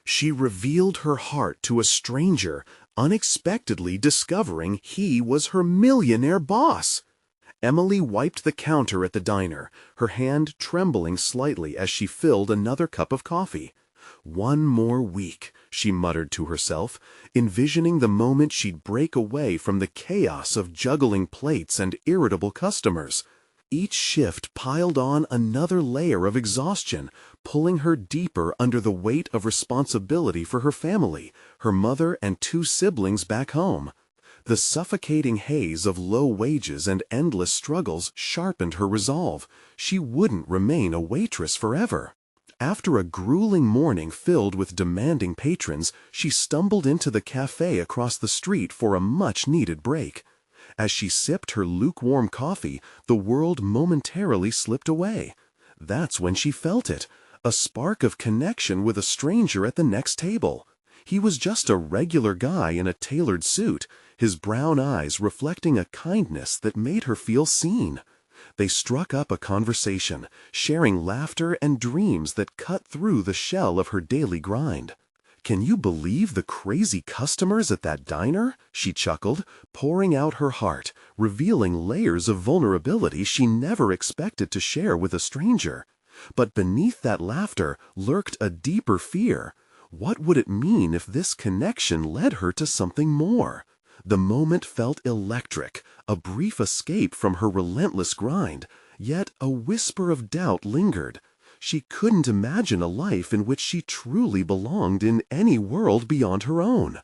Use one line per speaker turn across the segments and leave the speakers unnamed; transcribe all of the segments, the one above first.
She revealed her heart to a stranger, unexpectedly discovering he was her millionaire boss. Emily wiped the counter at the diner, her hand trembling slightly as she filled another cup of coffee. One more week, she muttered to herself, envisioning the moment she'd break away from the chaos of juggling plates and irritable customers. Each shift piled on another layer of exhaustion, pulling her deeper under the weight of responsibility for her family, her mother and 2 siblings back home. The suffocating haze of low wages and endless struggles sharpened her resolve. She wouldn't remain a waitress forever. After a grueling morning filled with demanding patrons, she stumbled into the cafe across the street for a much-needed break. As she sipped her lukewarm coffee, the world momentarily slipped away. That's when she felt it, a spark of connection with a stranger at the next table. He was just a regular guy in a tailored suit, his brown eyes reflecting a kindness that made her feel seen. They struck up a conversation, sharing laughter and dreams that cut through the shell of her daily grind. "Can you believe the crazy customers at that diner?" she chuckled, pouring out her heart, revealing layers of vulnerability she never expected to share with a stranger. But beneath that laughter lurked a deeper fear. What would it mean if this connection led her to something more? The moment felt electric, a brief escape from her relentless grind, yet a whisper of doubt lingered. She couldn't imagine a life in which she truly belonged in any world beyond her own.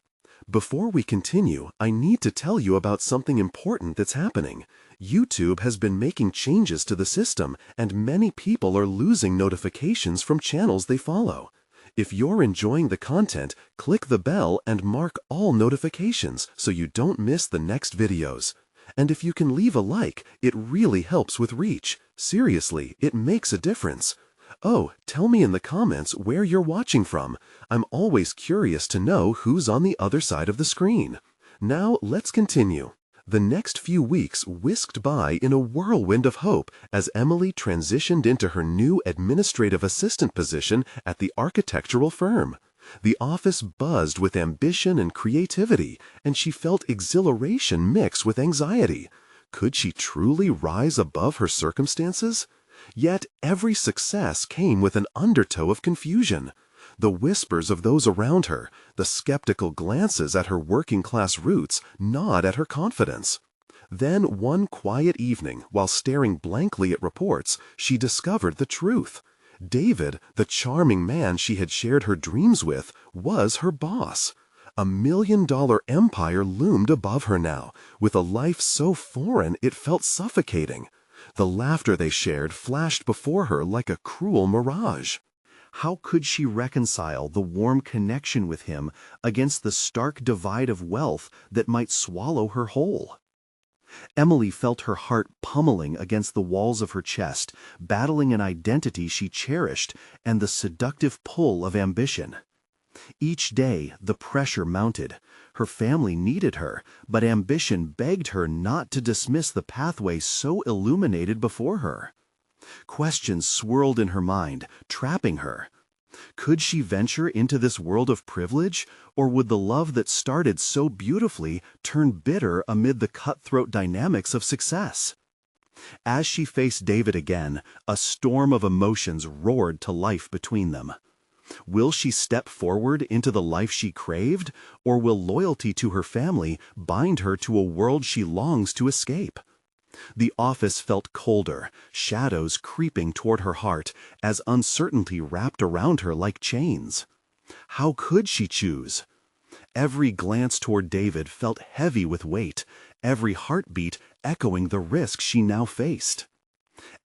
Before we continue, I need to tell you about something important that's happening. YouTube has been making changes to the system, and many people are losing notifications from channels they follow. If you're enjoying the content, click the bell and mark all notifications so you don't miss the next videos. And if you can leave a like, it really helps with reach. Seriously, it makes a difference. Oh, tell me in the comments where you're watching from. I'm always curious to know who's on the other side of the screen. Now let's continue. The next few weeks whisked by in a whirlwind of hope as Emily transitioned into her new administrative assistant position at the architectural firm. The office buzzed with ambition and creativity, and she felt exhilaration mixed with anxiety. Could she truly rise above her circumstances? Yet every success came with an undertow of confusion. The whispers of those around her, the skeptical glances at her working-class roots, gnawed at her confidence. Then one quiet evening, while staring blankly at reports, she discovered the truth. David, the charming man she had shared her dreams with, was her boss. A $1 million empire loomed above her now, with a life so foreign it felt suffocating. The laughter they shared flashed before her like a cruel mirage. How could she reconcile the warm connection with him against the stark divide of wealth that might swallow her whole? Emily felt her heart pummeling against the walls of her chest, battling an identity she cherished and the seductive pull of ambition. Each day, the pressure mounted. Her family needed her, but ambition begged her not to dismiss the pathway so illuminated before her. Questions swirled in her mind, trapping her. Could she venture into this world of privilege, or would the love that started so beautifully turn bitter amid the cutthroat dynamics of success? As she faced David again, a storm of emotions roared to life between them. Will she step forward into the life she craved, or will loyalty to her family bind her to a world she longs to escape? The office felt colder, shadows creeping toward her heart as uncertainty wrapped around her like chains. How could she choose? Every glance toward David felt heavy with weight, every heartbeat echoing the risk she now faced.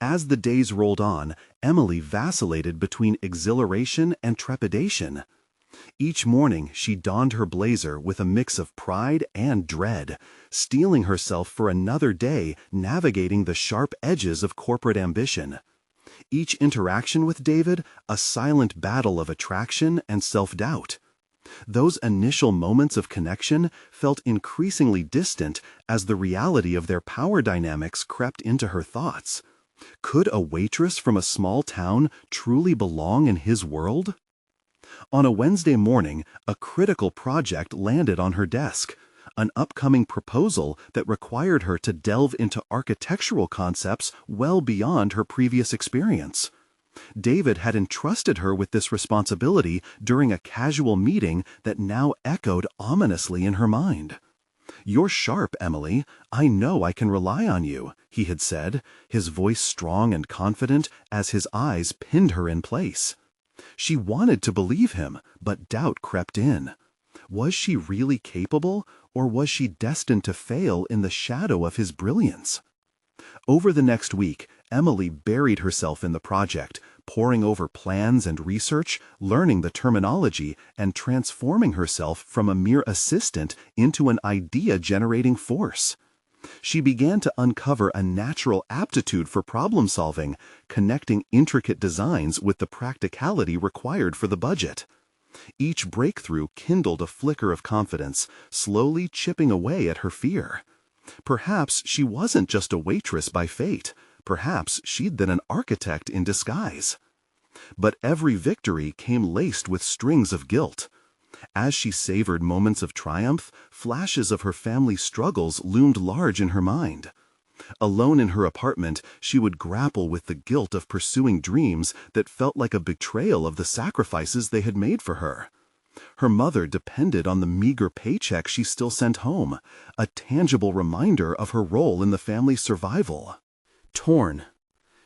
As the days rolled on, Emily vacillated between exhilaration and trepidation. Each morning she donned her blazer with a mix of pride and dread, steeling herself for another day navigating the sharp edges of corporate ambition. Each interaction with David a silent battle of attraction and self-doubt. Those initial moments of connection felt increasingly distant as the reality of their power dynamics crept into her thoughts. Could a waitress from a small town truly belong in his world? On a Wednesday morning, a critical project landed on her desk, an upcoming proposal that required her to delve into architectural concepts well beyond her previous experience. David had entrusted her with this responsibility during a casual meeting that now echoed ominously in her mind. "You're sharp, Emily. I know I can rely on you," he had said, his voice strong and confident as his eyes pinned her in place. She wanted to believe him, but doubt crept in. Was she really capable, or was she destined to fail in the shadow of his brilliance? Over the next week, Emily buried herself in the project, poring over plans and research, learning the terminology, and transforming herself from a mere assistant into an idea-generating force. She began to uncover a natural aptitude for problem-solving, connecting intricate designs with the practicality required for the budget. Each breakthrough kindled a flicker of confidence, slowly chipping away at her fear. Perhaps she wasn't just a waitress by fate. Perhaps she'd been an architect in disguise. But every victory came laced with strings of guilt. As she savored moments of triumph, flashes of her family's struggles loomed large in her mind. Alone in her apartment, she would grapple with the guilt of pursuing dreams that felt like a betrayal of the sacrifices they had made for her. Her mother depended on the meager paycheck she still sent home, a tangible reminder of her role in the family's survival. Torn,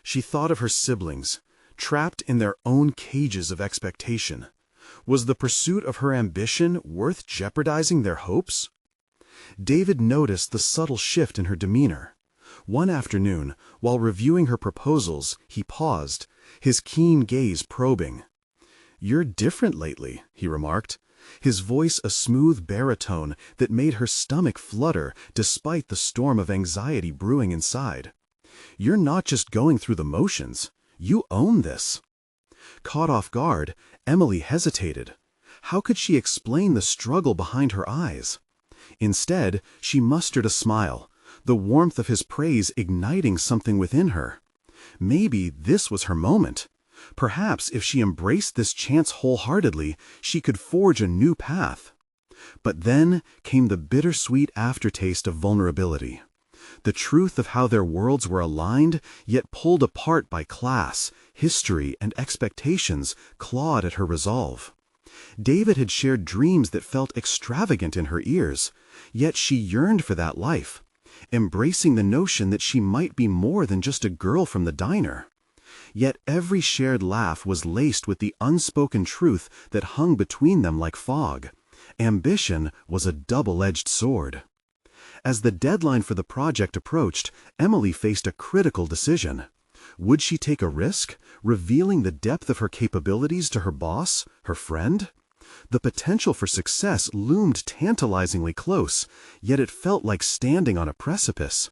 she thought of her siblings, trapped in their own cages of expectation. Was the pursuit of her ambition worth jeopardizing their hopes? David noticed the subtle shift in her demeanor. One afternoon, while reviewing her proposals, he paused, his keen gaze probing. "You're different lately," he remarked, his voice a smooth baritone that made her stomach flutter despite the storm of anxiety brewing inside. "You're not just going through the motions. You own this." Caught off guard, Emily hesitated. How could she explain the struggle behind her eyes? Instead, she mustered a smile, the warmth of his praise igniting something within her. Maybe this was her moment. Perhaps if she embraced this chance wholeheartedly, she could forge a new path. But then came the bittersweet aftertaste of vulnerability. The truth of how their worlds were aligned, yet pulled apart by class, history, and expectations, clawed at her resolve. David had shared dreams that felt extravagant in her ears, yet she yearned for that life, embracing the notion that she might be more than just a girl from the diner. Yet every shared laugh was laced with the unspoken truth that hung between them like fog. Ambition was a double-edged sword. As the deadline for the project approached, Emily faced a critical decision. Would she take a risk, revealing the depth of her capabilities to her boss, her friend? The potential for success loomed tantalizingly close, yet it felt like standing on a precipice.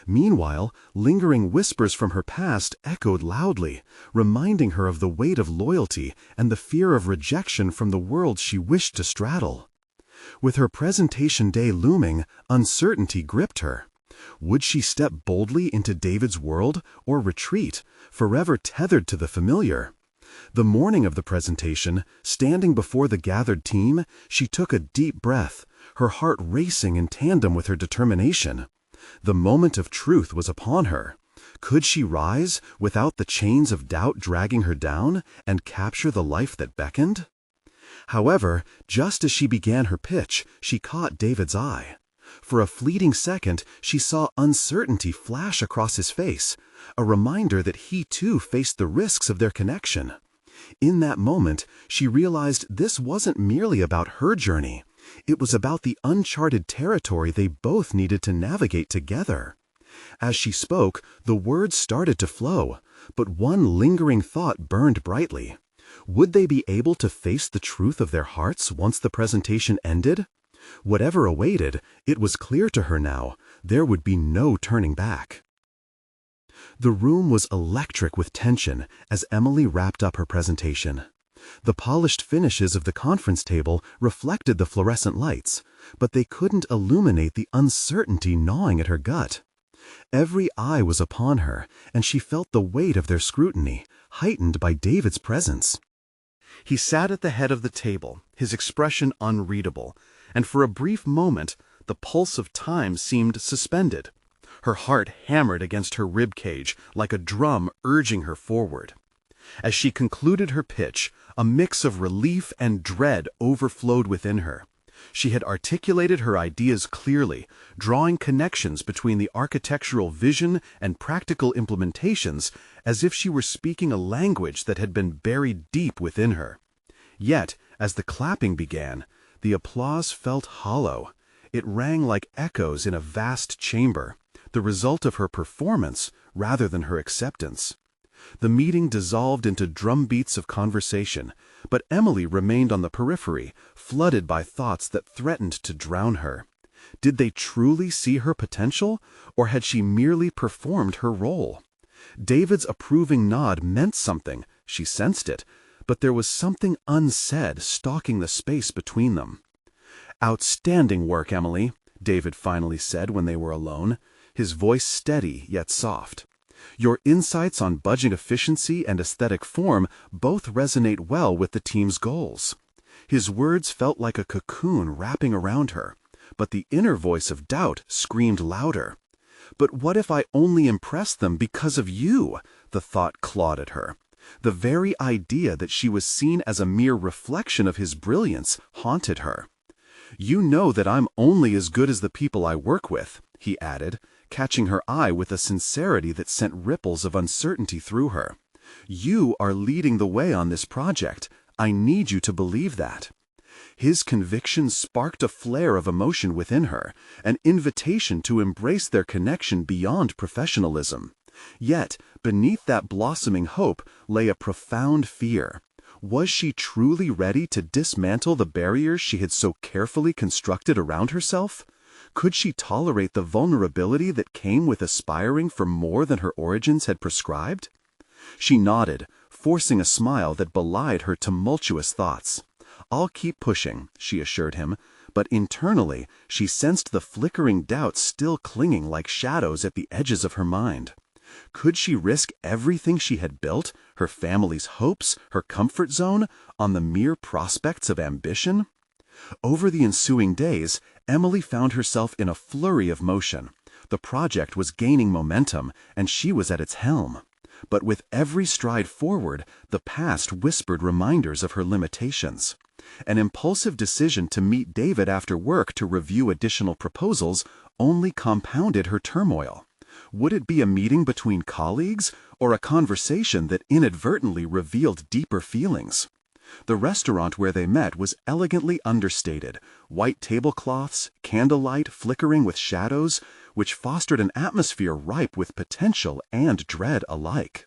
Meanwhile, lingering whispers from her past echoed loudly, reminding her of the weight of loyalty and the fear of rejection from the world she wished to straddle. With her presentation day looming, uncertainty gripped her. Would she step boldly into David's world or retreat, forever tethered to the familiar? The morning of the presentation, standing before the gathered team, she took a deep breath, her heart racing in tandem with her determination. The moment of truth was upon her. Could she rise, without the chains of doubt dragging her down, and capture the life that beckoned? However, just as she began her pitch, she caught David's eye. For a fleeting second, she saw uncertainty flash across his face, a reminder that he too faced the risks of their connection. In that moment, she realized this wasn't merely about her journey. It was about the uncharted territory they both needed to navigate together. As she spoke, the words started to flow, but one lingering thought burned brightly. Would they be able to face the truth of their hearts once the presentation ended? Whatever awaited, it was clear to her now, there would be no turning back. The room was electric with tension as Emily wrapped up her presentation. The polished finishes of the conference table reflected the fluorescent lights, but they couldn't illuminate the uncertainty gnawing at her gut. Every eye was upon her, and she felt the weight of their scrutiny, heightened by David's presence. He sat at the head of the table, his expression unreadable, and for a brief moment the pulse of time seemed suspended. Her heart hammered against her rib cage like a drum urging her forward. As she concluded her pitch, a mix of relief and dread overflowed within her. She had articulated her ideas clearly, drawing connections between the architectural vision and practical implementations as if she were speaking a language that had been buried deep within her. Yet, as the clapping began, the applause felt hollow. It rang like echoes in a vast chamber, the result of her performance rather than her acceptance. The meeting dissolved into drumbeats of conversation, but Emily remained on the periphery, flooded by thoughts that threatened to drown her. Did they truly see her potential, or had she merely performed her role? David's approving nod meant something, she sensed it, but there was something unsaid stalking the space between them. "Outstanding work, Emily," David finally said when they were alone, his voice steady yet soft. "Your insights on budget efficiency and aesthetic form both resonate well with the team's goals." His words felt like a cocoon wrapping around her, but the inner voice of doubt screamed louder. "But what if I only impress them because of you?" the thought clawed at her. The very idea that she was seen as a mere reflection of his brilliance haunted her. "You know that I'm only as good as the people I work with," he added, catching her eye with a sincerity that sent ripples of uncertainty through her. "You are leading the way on this project. I need you to believe that." His conviction sparked a flare of emotion within her, an invitation to embrace their connection beyond professionalism. Yet, beneath that blossoming hope lay a profound fear. Was she truly ready to dismantle the barriers she had so carefully constructed around herself? Could she tolerate the vulnerability that came with aspiring for more than her origins had prescribed? She nodded, forcing a smile that belied her tumultuous thoughts. "I'll keep pushing," she assured him, but internally she sensed the flickering doubts still clinging like shadows at the edges of her mind. Could she risk everything she had built, her family's hopes, her comfort zone, on the mere prospects of ambition? Over the ensuing days, Emily found herself in a flurry of motion. The project was gaining momentum, and she was at its helm. But with every stride forward, the past whispered reminders of her limitations. An impulsive decision to meet David after work to review additional proposals only compounded her turmoil. Would it be a meeting between colleagues, or a conversation that inadvertently revealed deeper feelings? The restaurant where they met was elegantly understated, white tablecloths, candlelight flickering with shadows, which fostered an atmosphere ripe with potential and dread alike.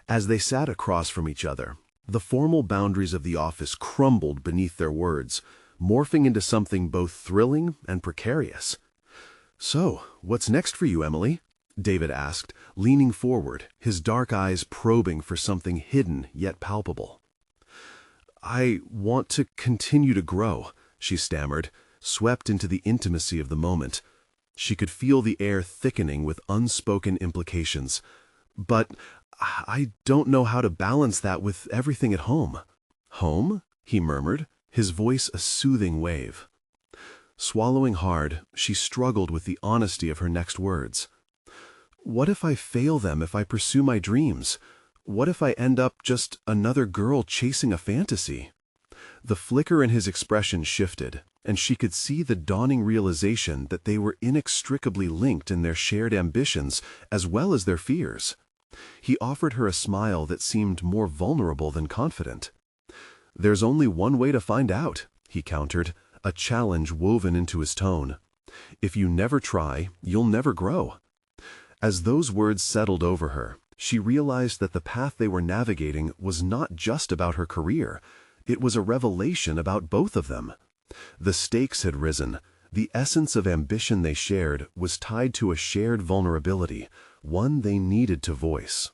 As they sat across from each other, the formal boundaries of the office crumbled beneath their words, morphing into something both thrilling and precarious. "So, what's next for you, Emily?" David asked, leaning forward, his dark eyes probing for something hidden yet palpable. "I want to continue to grow," she stammered, swept into the intimacy of the moment. She could feel the air thickening with unspoken implications. "But I don't know how to balance that with everything at home." "Home?" he murmured, his voice a soothing wave. Swallowing hard, she struggled with the honesty of her next words. "What if I fail them if I pursue my dreams? What if I end up just another girl chasing a fantasy?" The flicker in his expression shifted, and she could see the dawning realization that they were inextricably linked in their shared ambitions as well as their fears. He offered her a smile that seemed more vulnerable than confident. "There's only one way to find out," he countered, a challenge woven into his tone. "If you never try, you'll never grow." As those words settled over her, she realized that the path they were navigating was not just about her career. It was a revelation about both of them. The stakes had risen. The essence of ambition they shared was tied to a shared vulnerability, one they needed to voice.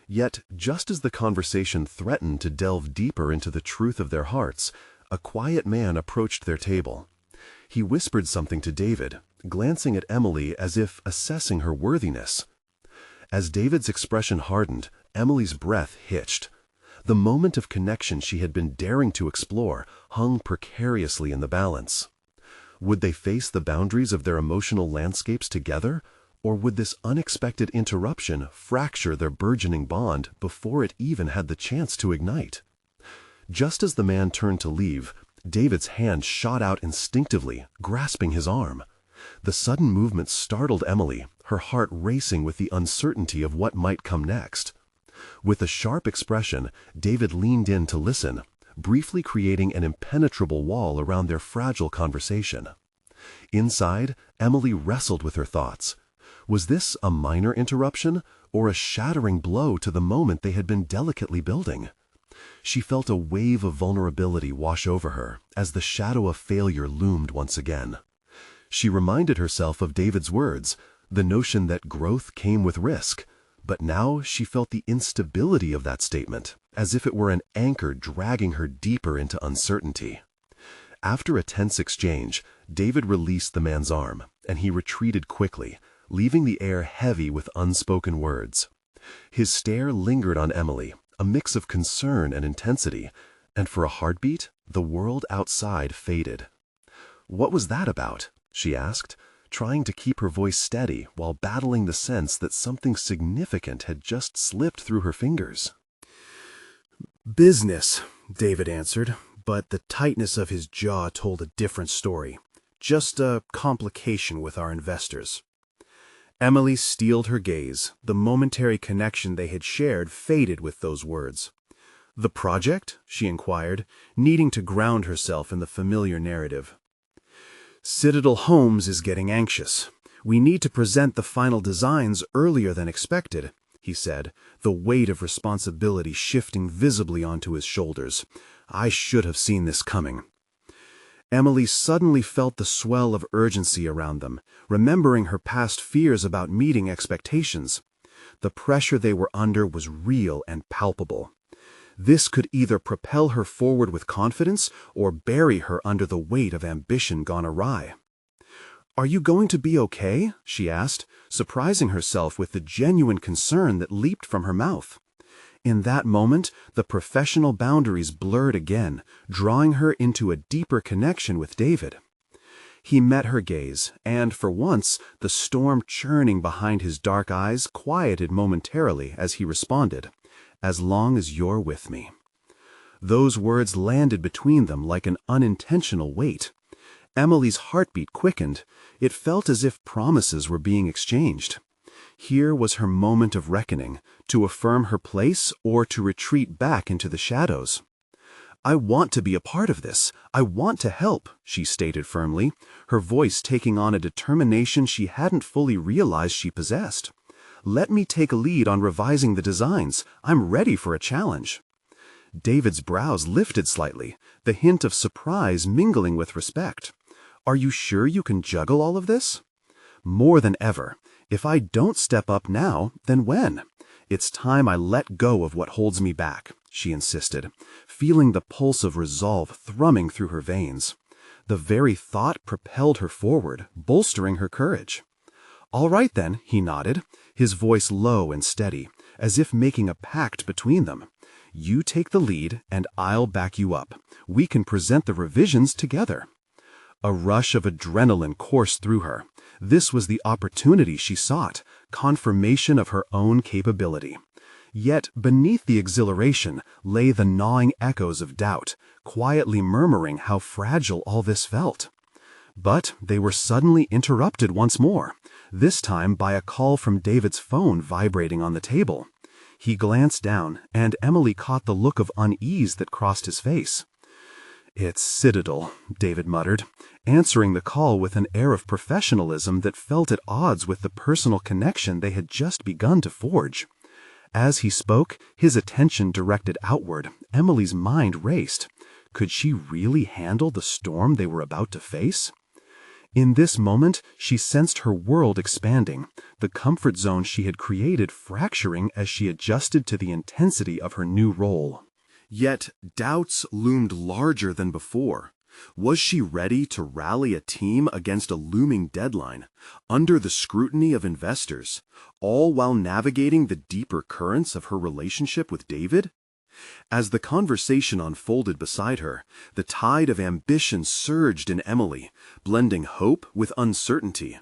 Yet, just as the conversation threatened to delve deeper into the truth of their hearts, a quiet man approached their table. He whispered something to David, glancing at Emily as if assessing her worthiness. As David's expression hardened, Emily's breath hitched.
The moment of connection she had been daring to explore hung precariously in the balance. Would they face the boundaries of their emotional landscapes together, or would this unexpected interruption fracture their burgeoning bond before it even had the chance to ignite? Just as the man turned to leave, David's hand shot out instinctively, grasping his arm. The sudden movement startled Emily, her heart racing with the uncertainty of what might come next. With a sharp expression, David leaned in to listen, briefly creating an impenetrable wall around their fragile conversation. Inside, Emily wrestled with her thoughts. Was this a minor interruption, or a shattering blow to the moment they had been delicately building? She felt a wave of vulnerability wash over her as the shadow of failure loomed once again. She reminded herself of David's words, the notion that growth came with risk, but now she felt the instability of that statement, as if it were an anchor dragging her deeper into uncertainty. After a tense exchange, David released the man's arm, and he retreated quickly, leaving the air heavy with unspoken words. His stare lingered on Emily, a mix of concern and intensity, and for a heartbeat, the world outside faded. "What was that about?" she asked, trying to keep her voice steady while battling the sense that something significant had just slipped through her fingers.
"Business," David answered, but the tightness of his jaw told a different story. Just a complication with our investors. Emily steeled her gaze. The momentary connection they had shared faded with those words. "The project?" she inquired, needing to ground herself in the familiar narrative. "Citadel Homes is getting anxious. We need to present the final designs earlier than expected," he said, the weight of responsibility shifting visibly onto his shoulders. "I should have seen this coming." Emily suddenly felt the swell of urgency around them, remembering her past fears about meeting expectations. The pressure they were under was real and palpable. This could either propel her forward with confidence or bury her under the weight of ambition gone awry. "Are you going to be okay?" she asked, surprising herself with the genuine concern that leaped from her mouth. In that moment, the professional boundaries blurred again, drawing her into a deeper connection with David. He met her gaze, and for once, the storm churning behind his dark eyes quieted momentarily as he responded, "As long as you're with me." Those words landed between them like an unintentional weight. Emily's heartbeat quickened. It felt as if promises were being exchanged. Here was her moment of reckoning, to affirm her place or to retreat back into the shadows. "I want to be a part of this. I want to help," she stated firmly, her voice taking on a determination she hadn't fully realized she possessed. "Let me take a lead on revising the designs. I'm ready for a challenge." David's brows lifted slightly, the hint of surprise mingling with respect. "Are you sure you can juggle all of this?" "More than ever. If I don't step up now, then when? It's time I let go of what holds me back," she insisted, feeling the pulse of resolve thrumming through her veins. The very thought propelled her forward, bolstering her courage. "All right then," he nodded, his voice low and steady, as if making a pact between them. "You take the lead, and I'll back you up. We can present the revisions together." A rush of adrenaline coursed through her. This was the opportunity she sought, confirmation of her own capability. Yet beneath the exhilaration lay the gnawing echoes of doubt, quietly murmuring how fragile all this felt. But they were suddenly interrupted once more, this time by a call from David's phone vibrating on the table. He glanced down, and Emily caught the look of unease that crossed his face. "It's Citadel," David muttered, answering the call with an air of professionalism that felt at odds with the personal connection they had just begun to forge. As he spoke, his attention directed outward, Emily's mind raced. Could she really handle the storm they were about to face? In this moment, she sensed her world expanding, the comfort zone she had created fracturing as she adjusted to the intensity of her new role. Yet doubts loomed larger than before. Was she ready to rally a team against a looming deadline, under the scrutiny of investors, all while navigating the deeper currents of her relationship with David? As the conversation unfolded beside her, the tide of ambition surged in Emily, blending hope with uncertainty.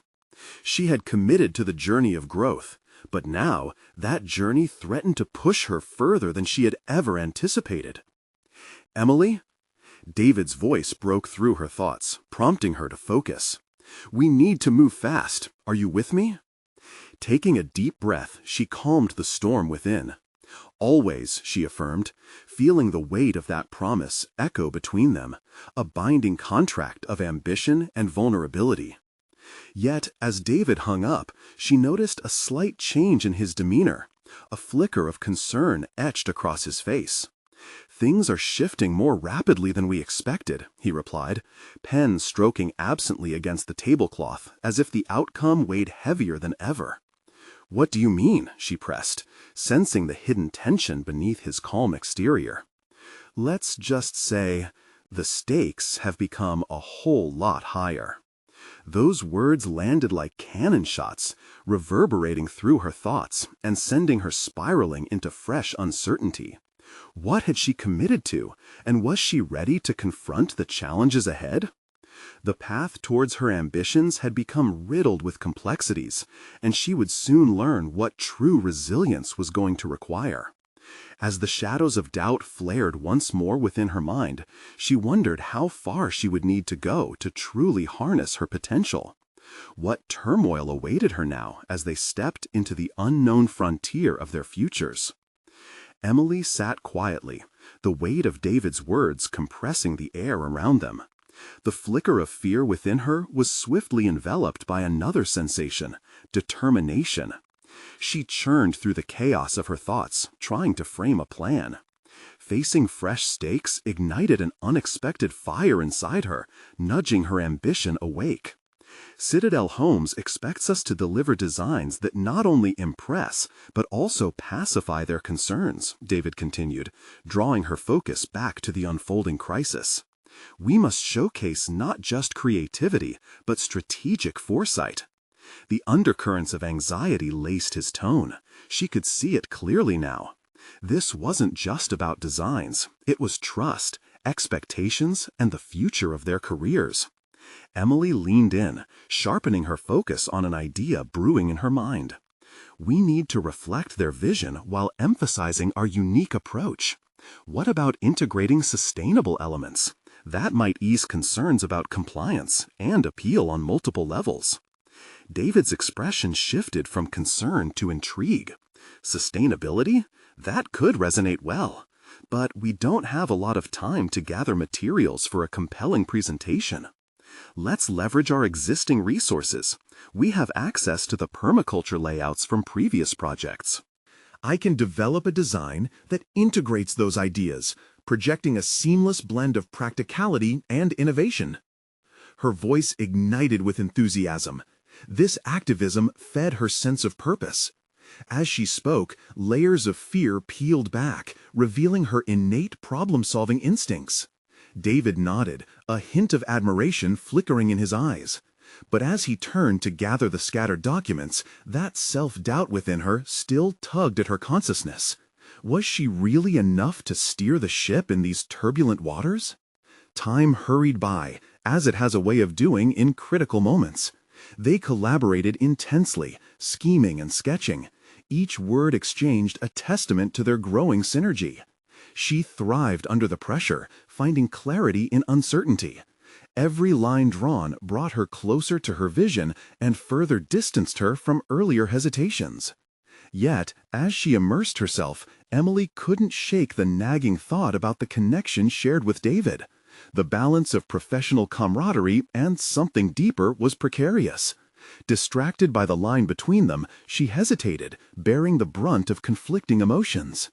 She had committed to the journey of growth, but now that journey threatened to push her further than she had ever anticipated. "Emily?" David's voice broke through her thoughts, prompting her to focus. "We need to move fast. Are you with me?" Taking a deep breath, she calmed the storm within. "Always," she affirmed, feeling the weight of that promise echo between them, a binding contract of ambition and vulnerability. Yet, as David hung up, she noticed a slight change in his demeanor, a flicker of concern etched across his face. "Things are shifting more rapidly than we expected," he replied, pen stroking absently against the tablecloth, as if the outcome weighed heavier than ever. "What do you mean?" she pressed, sensing the hidden tension beneath his calm exterior. "Let's just say, the stakes have become a whole lot higher." Those words landed like cannon shots, reverberating through her thoughts and sending her spiraling into fresh uncertainty. What had she committed to, and was she ready to confront the challenges ahead? The path towards her ambitions had become riddled with complexities, and she would soon learn what true resilience was going to require. As the shadows of doubt flared once more within her mind, she wondered how far she would need to go to truly harness her potential. What turmoil awaited her now as they stepped into the unknown frontier of their futures? Emily sat quietly, the weight of David's words compressing the air around them. The flicker of fear within her was swiftly enveloped by another sensation, determination. She churned through the chaos of her thoughts, trying to frame a plan. Facing fresh stakes ignited an unexpected fire inside her, nudging her ambition awake. Citadel Homes expects us to deliver designs that not only impress, but also pacify their concerns, David continued, drawing her focus back to the unfolding crisis. We must showcase not just creativity, but strategic foresight. The undercurrents of anxiety laced his tone. She could see it clearly now. This wasn't just about designs. It was trust, expectations, and the future of their careers. Emily leaned in, sharpening her focus on an idea brewing in her mind. We need to reflect their vision while emphasizing our unique approach. What about integrating sustainable elements? That might ease concerns about compliance and appeal on multiple levels. David's expression shifted from concern to intrigue. Sustainability? That could resonate well. But we don't have a lot of time to gather materials for a compelling presentation. Let's leverage our existing resources. We have access to the permaculture layouts from previous projects. I can develop a design that integrates those ideas, projecting a seamless blend of practicality and innovation. Her voice ignited with enthusiasm. This activism fed her sense of purpose. As she spoke, layers of fear peeled back, revealing her innate problem-solving instincts. David nodded, a hint of admiration flickering in his eyes. But as he turned to gather the scattered documents, that self-doubt within her still tugged at her consciousness. Was she really enough to steer the ship in these turbulent waters? Time hurried by, as it has a way of doing in critical moments. They collaborated intensely, scheming and sketching. Each word exchanged a testament to their growing synergy. She thrived under the pressure, finding clarity in uncertainty. Every line drawn brought her closer to her vision and further distanced her from earlier hesitations. Yet, as she immersed herself, Emily couldn't shake the nagging thought about the connection shared with David. The balance of professional camaraderie and something deeper was precarious. Distracted by the line between them, she hesitated, bearing the brunt of conflicting emotions.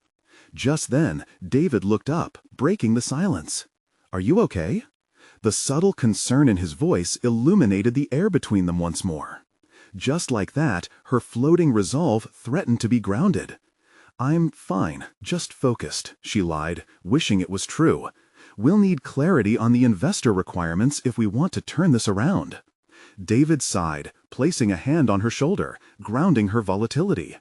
Just then, David looked up, breaking the silence. "Are you okay?" The subtle concern in his voice illuminated the air between them once more. Just like that, her floating resolve threatened to be grounded. "I'm fine, just focused," she lied, wishing it was true. "We'll need clarity on the investor requirements if we want to turn this around." David sighed, placing a hand on her shoulder, grounding her volatility.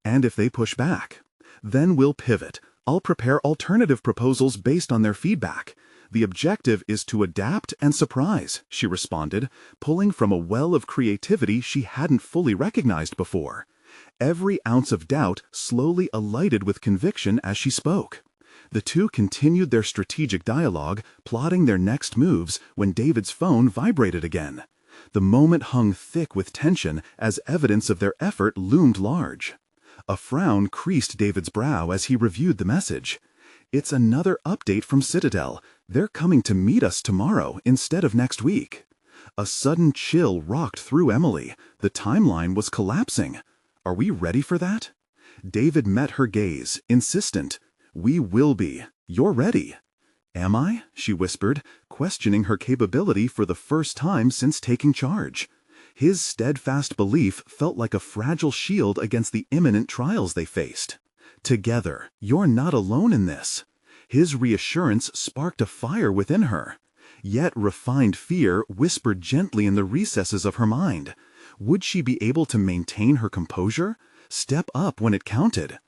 "And if they push back? Then we'll pivot, I'll prepare alternative proposals based on their feedback. The objective is to adapt and surprise, she responded, pulling from a well of creativity she hadn't fully recognized before. Every ounce of doubt slowly alighted with conviction as she spoke. The two continued their strategic dialogue, plotting their next moves when David's phone vibrated again. The moment hung thick with tension as evidence of their effort loomed large. A frown creased David's brow as he reviewed the message. It's another update from Citadel. They're coming to meet us tomorrow instead of next week. A sudden chill rocked through Emily. The timeline was collapsing. Are we ready for that? David met her gaze, insistent. We will be. You're ready. Am I? She whispered, questioning her capability for the first time since taking charge. His steadfast belief felt like a fragile shield against the imminent trials they faced. Together, you're not alone in this. His reassurance sparked a fire within her. Yet refined fear whispered gently in the recesses of her mind. Would she be able to maintain her composure? Step up when it counted?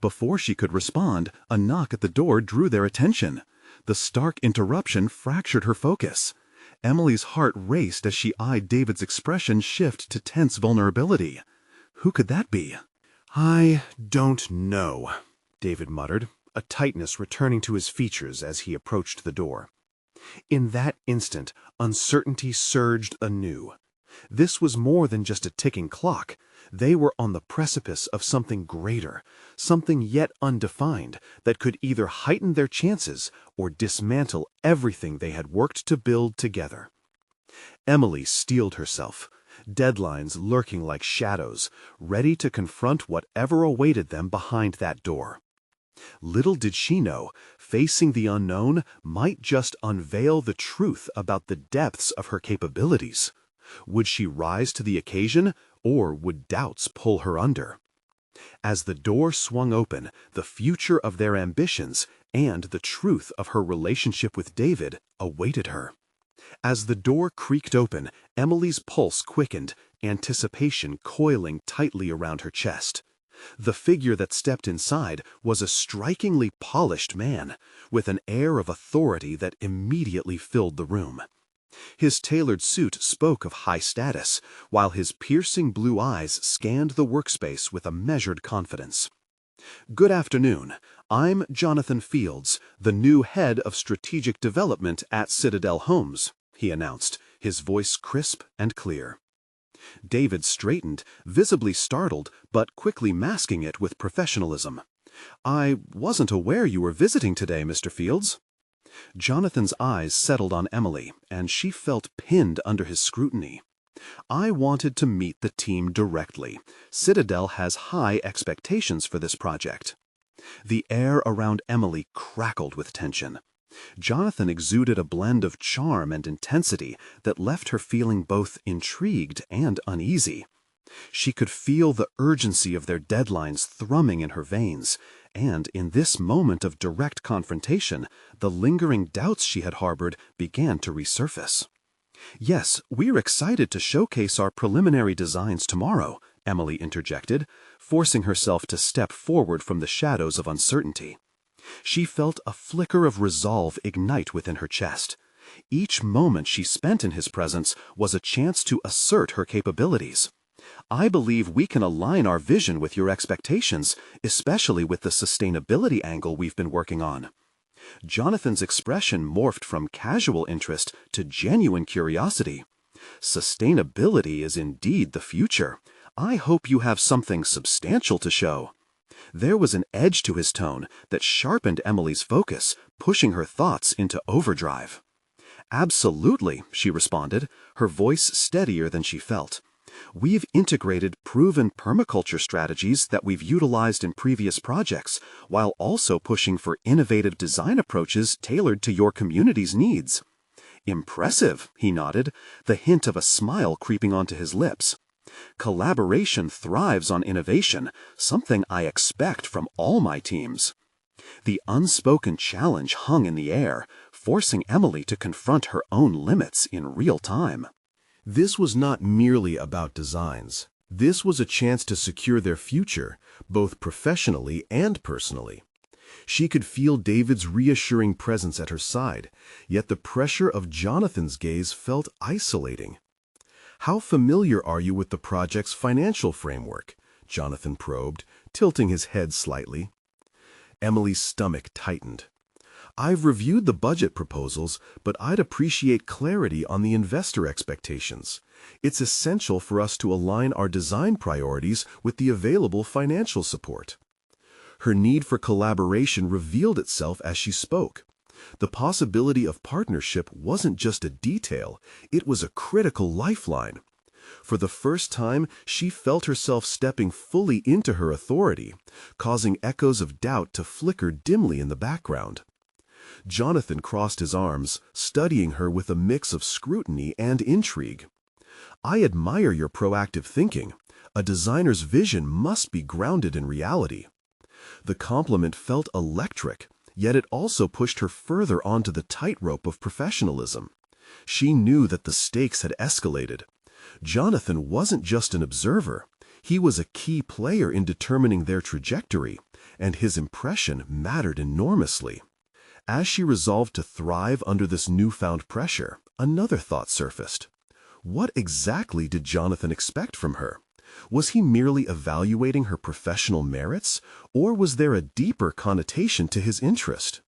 Before she could respond, a knock at the door drew their attention. The stark interruption fractured her focus. Emily's heart raced as she eyed David's expression shift to tense vulnerability. Who could that be?
I don't know, David muttered, a tightness returning to his features as he approached the door. In that instant, uncertainty surged anew. This was more than just a ticking clock. They were on the precipice of something greater, something yet undefined, that could either heighten their chances or dismantle everything they had worked to build together. Emily steeled herself, deadlines lurking like shadows, ready to confront whatever awaited them behind that door. Little did she know, facing the unknown might just unveil the truth about the depths of her capabilities. Would she rise to the occasion, or would doubts pull her under? As the door swung open, the future of their ambitions and the truth of her relationship with David awaited her. As the door creaked open, Emily's pulse quickened, anticipation coiling tightly around her chest. The figure that stepped inside was a strikingly polished man, with an air of authority that immediately filled the room. His tailored suit spoke of high status, while his piercing blue eyes scanned the workspace with a measured confidence. "Good afternoon. I'm Jonathan Fields, the new head of strategic development at Citadel Homes," he announced, his voice crisp and clear. David straightened, visibly startled, but quickly masking it with professionalism. "I wasn't aware you were visiting today, Mr. Fields." Jonathan's eyes settled on Emily, and she felt pinned under his scrutiny. "I wanted to meet the team directly. Citadel has high expectations for this project." The air around Emily crackled with tension. Jonathan exuded a blend of charm and intensity that left her feeling both intrigued and uneasy. She could feel the urgency of their deadlines thrumming in her veins, and in this moment of direct confrontation, the lingering doubts she had harbored began to resurface. "Yes, we're excited to showcase our preliminary designs tomorrow," Emily interjected, forcing herself to step forward from the shadows of uncertainty. She felt a flicker of resolve ignite within her chest. Each moment she spent in his presence was a chance to assert her capabilities. "I believe we can align our vision with your expectations, especially with the sustainability angle we've been working on." Jonathan's expression morphed from casual interest to genuine curiosity. "Sustainability is indeed the future. I hope you have something substantial to show." There was an edge to his tone that sharpened Emily's focus, pushing her thoughts into overdrive. "Absolutely," she responded, her voice steadier than she felt. "We've integrated proven permaculture strategies that we've utilized in previous projects, while also pushing for innovative design approaches tailored to your community's needs." "Impressive," he nodded, the hint of a smile creeping onto his lips. "Collaboration thrives on innovation, something I expect from all my teams." The unspoken challenge hung in the air, forcing Emily to confront her own limits in real time.
This was not merely about designs. This was a chance to secure their future, both professionally and personally. She could feel David's reassuring presence at her side, yet the pressure of Jonathan's gaze felt isolating. "How familiar are you with the project's financial framework?" Jonathan probed, tilting his head slightly. Emily's stomach tightened. "I've reviewed the budget proposals, but I'd appreciate clarity on the investor expectations. It's essential for us to align our design priorities with the available financial support." Her need for collaboration revealed itself as she spoke. The possibility of partnership wasn't just a detail, it was a critical lifeline. For the first time, she felt herself stepping fully into her authority, causing echoes of doubt to flicker dimly in the background. Jonathan crossed his arms, studying her with a mix of scrutiny and intrigue. "I admire your proactive thinking. A designer's vision must be grounded in reality." The compliment felt electric, yet it also pushed her further onto the tightrope of professionalism. She knew that the stakes had escalated. Jonathan wasn't just an observer. He was a key player in determining their trajectory, and his impression mattered enormously. As she resolved to thrive under this newfound pressure, another thought surfaced. What exactly did Jonathan expect from her? Was he merely evaluating her professional merits, or was there a deeper connotation to his interest?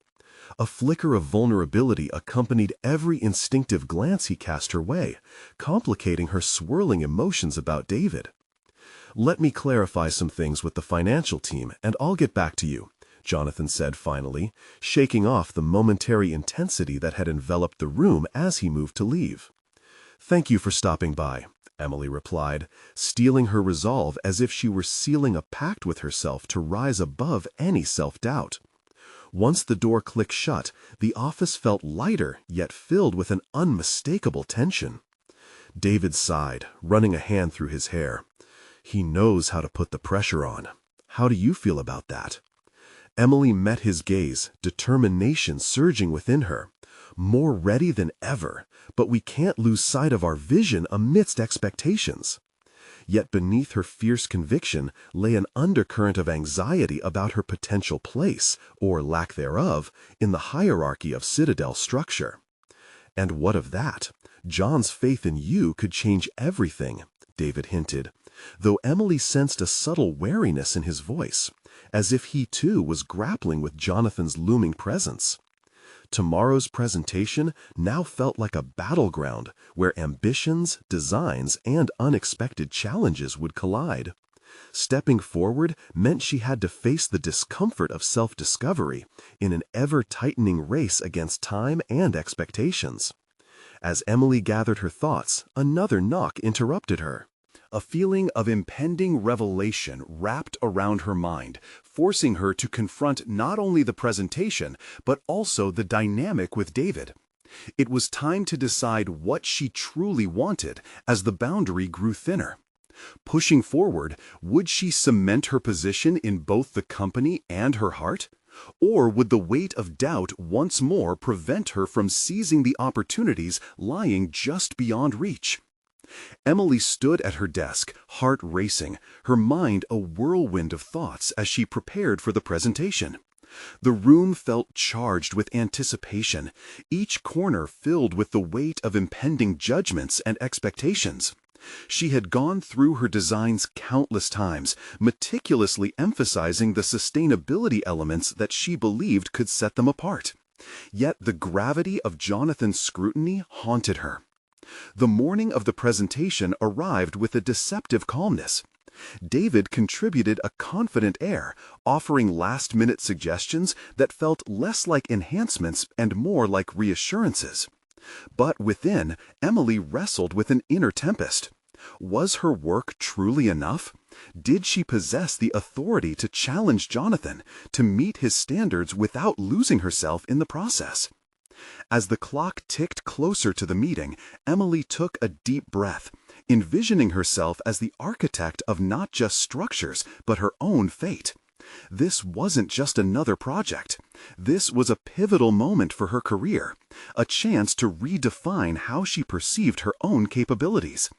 A flicker of vulnerability accompanied every instinctive glance he cast her way, complicating her swirling emotions about David. "Let me clarify some things with the financial team, and I'll get back to you," Jonathan said finally, shaking off the momentary intensity that had enveloped the room as he moved to leave. "Thank you for stopping by," Emily replied, steeling her resolve as if she were sealing a pact with herself to rise above any self-doubt. Once the door clicked shut, the office felt lighter yet filled with an unmistakable tension. David sighed, running a hand through his hair. "He knows how to put the pressure on. How do you feel about that?" Emily met his gaze, determination surging within her. "More ready than ever, but we can't lose sight of our vision amidst expectations." Yet beneath her fierce conviction lay an undercurrent of anxiety about her potential place, or lack thereof, in the hierarchy of Citadel structure. "And what of that? John's faith in you could change everything," David hinted, though Emily sensed a subtle wariness in his voice, as if he too was grappling with Jonathan's looming presence. Tomorrow's presentation now felt like a battleground where ambitions, designs, and unexpected challenges would collide. Stepping forward meant she had to face the discomfort of self-discovery in an ever-tightening race against time and expectations. As Emily gathered her thoughts, another knock interrupted her. A feeling of impending revelation wrapped around her mind, forcing her to confront not only the presentation, but also the dynamic with David. It was time to decide what she truly wanted as the boundary grew thinner. Pushing forward, would she cement her position in both the company and her heart? Or would the weight of doubt once more prevent her from seizing the opportunities lying just beyond reach? Emily stood at her desk, heart racing, her mind a whirlwind of thoughts as she prepared for the presentation. The room felt charged with anticipation, each corner filled with the weight of impending judgments and expectations. She had gone through her designs countless times, meticulously emphasizing the sustainability elements that she believed could set them apart. Yet the gravity of Jonathan's scrutiny haunted her. The morning of the presentation arrived with a deceptive calmness. David contributed a confident air, offering last-minute suggestions that felt less like enhancements and more like reassurances. But within, Emily wrestled with an inner tempest. Was her work truly enough? Did she possess the authority to challenge Jonathan, to meet his standards without losing herself in the process? As the clock ticked closer to the meeting, Emily took a deep breath, envisioning herself as the architect of not just structures, but her own fate. This wasn't just another project. This was a pivotal moment for her career, a chance to redefine how she perceived her own capabilities.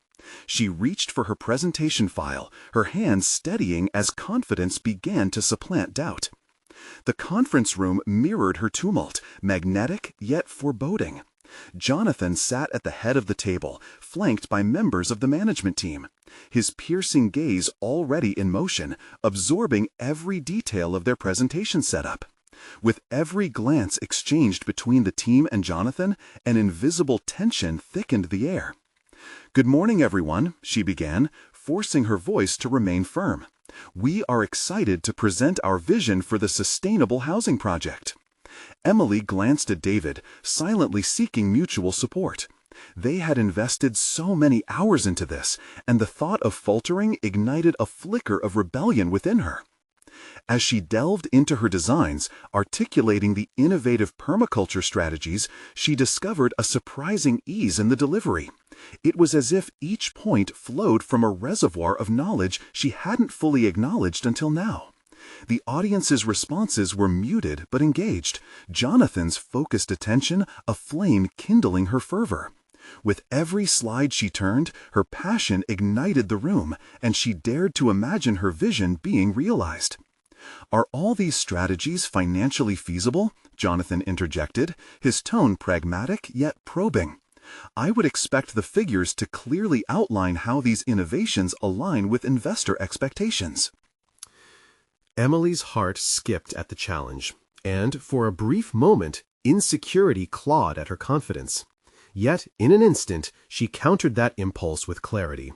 She reached for her presentation file, her hands steadying as confidence began to supplant doubt. The conference room mirrored her tumult, magnetic yet foreboding. Jonathan sat at the head of the table, flanked by members of the management team, his piercing gaze already in motion, absorbing every detail of their presentation setup. With every glance exchanged between the team and Jonathan, an invisible tension thickened the air. "Good morning, everyone," she began, forcing her voice to remain firm. "We are excited to present our vision for the sustainable housing project." Emily glanced at David, silently seeking mutual support. They had invested so many hours into this, and the thought of faltering ignited a flicker of rebellion within her. As she delved into her designs, articulating the innovative permaculture strategies, she discovered a surprising ease in the delivery. It was as if each point flowed from a reservoir of knowledge she hadn't fully acknowledged until now. The audience's responses were muted but engaged, Jonathan's focused attention a flame kindling her fervor. With every slide she turned, her passion ignited the room, and she dared to imagine her vision being realized. "Are all these strategies financially feasible?" Jonathan interjected, his tone pragmatic yet probing. "I would expect the figures to clearly outline how these innovations align with investor expectations."
Emily's heart skipped at the challenge, and for a brief moment, insecurity clawed at her confidence. Yet, in an instant, she countered that impulse with clarity.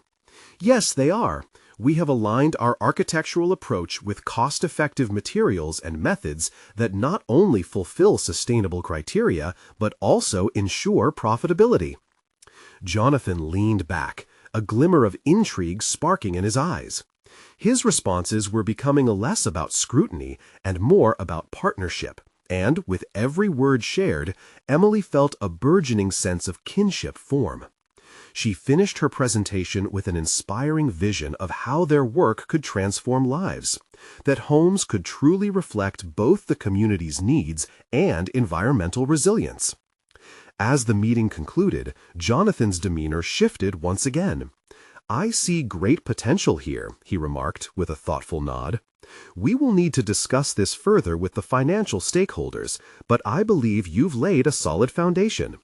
"Yes, they are. We have aligned our architectural approach with cost-effective materials and methods that not only fulfill sustainable criteria, but also ensure profitability." Jonathan leaned back, a glimmer of intrigue sparking in his eyes. His responses were becoming less about scrutiny and more about partnership, and with every word shared, Emily felt a burgeoning sense of kinship form. She finished her presentation with an inspiring vision of how their work could transform lives, that homes could truly reflect both the community's needs and environmental resilience. As the meeting concluded, Jonathan's demeanor shifted once again. "I see great potential here," he remarked with a thoughtful nod. "We will need to discuss this further with the financial stakeholders, but I believe you've laid a solid foundation."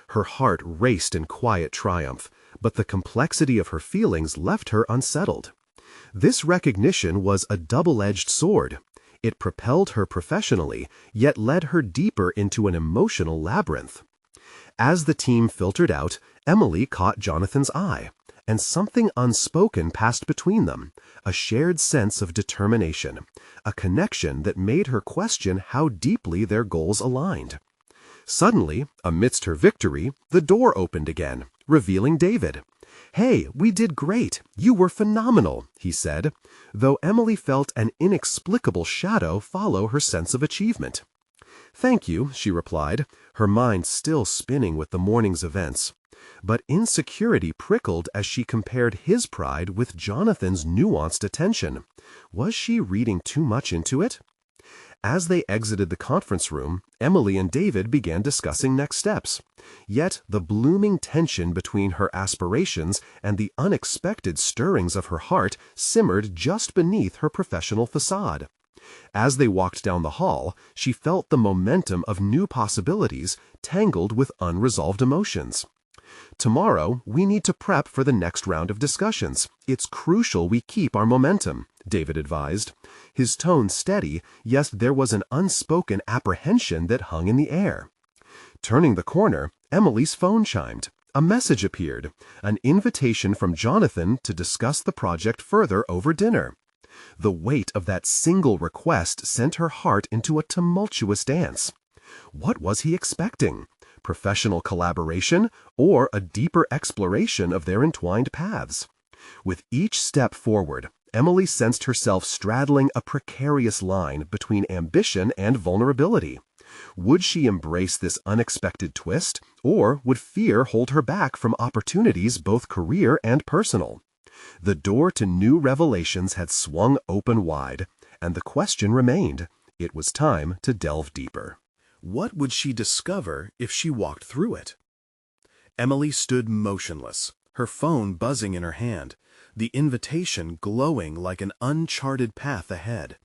Her heart raced in quiet triumph, but the complexity of her feelings left her unsettled. This recognition was a double-edged sword. It propelled her professionally, yet led her deeper into an emotional labyrinth. As the team filtered out, Emily caught Jonathan's eye, and something unspoken passed between them, a shared sense of determination, a connection that made her question how deeply their goals aligned. Suddenly, amidst her victory, the door opened again, revealing David. "Hey, we did great. You were phenomenal," he said, though Emily felt an inexplicable shadow follow her sense of achievement. "Thank you," she replied, her mind still spinning with the morning's events. But insecurity prickled as she compared his pride with Jonathan's nuanced attention. Was she reading too much into it? As they exited the conference room, Emily and David began discussing next steps. Yet the blooming tension between her aspirations and the unexpected stirrings of her heart simmered just beneath her professional facade. As they walked down the hall, she felt the momentum of new possibilities tangled with unresolved emotions. "Tomorrow, we need to prep for the next round of discussions. It's crucial we keep our momentum," David advised. His tone steady, yet there was an unspoken apprehension that hung in the air. Turning the corner, Emily's phone chimed. A message appeared, an invitation from Jonathan to discuss the project further over dinner. The weight of that single request sent her heart into a tumultuous dance. What was he expecting? Professional collaboration, or a deeper exploration of their entwined paths? With each step forward, Emily sensed herself straddling a precarious line between ambition and vulnerability. Would she embrace this unexpected twist, or would fear hold her back from opportunities both career and personal? The door to new revelations had swung open wide, and the question remained. It was time to delve deeper. What would she discover if she walked through it? Emily stood motionless, her phone buzzing in her hand, the invitation glowing like an uncharted path ahead.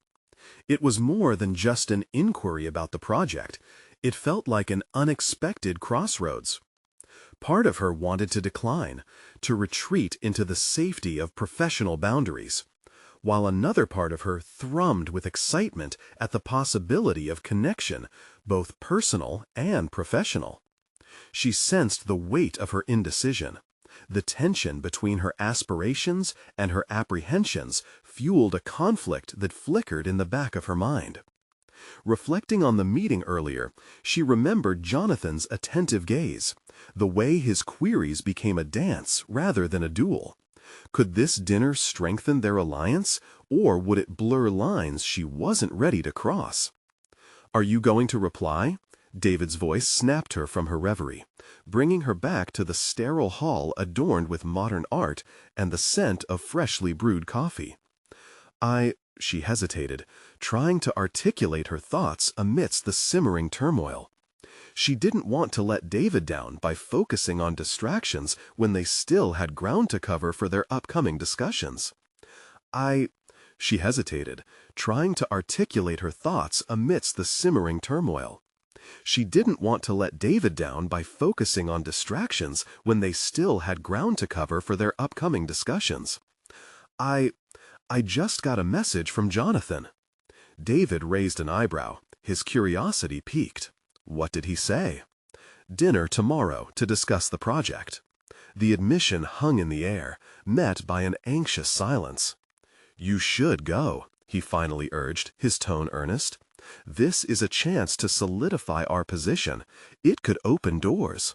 It was more than just an inquiry about the project. It felt like an unexpected crossroads. Part of her wanted to decline, to retreat into the safety of professional boundaries, while another part of her thrummed with excitement at the possibility of connection, both personal and professional. She sensed the weight of her indecision. The tension between her aspirations and her apprehensions fueled a conflict that flickered in the back of her mind. Reflecting on the meeting earlier, she remembered Jonathan's attentive gaze, the way his queries became a dance rather than a duel. Could this dinner strengthen their alliance, or would it blur lines she wasn't ready to cross? "Are you going to reply?" David's voice snapped her from her reverie, bringing her back to the sterile hall adorned with modern art and the scent of freshly brewed coffee. She hesitated, trying to articulate her thoughts amidst the simmering turmoil. She didn't want to let David down by focusing on distractions when they still had ground to cover for their upcoming discussions. She hesitated, trying to articulate her thoughts amidst the simmering turmoil. She didn't want to let David down by focusing on distractions when they still had ground to cover for their upcoming discussions. I just got a message from Jonathan." David raised an eyebrow, his curiosity piqued. What did he say? Dinner tomorrow to discuss the project. The admission hung in the air, met by an anxious silence. "You should go," he finally urged, his tone earnest. "This is a chance to solidify our position. It could open doors."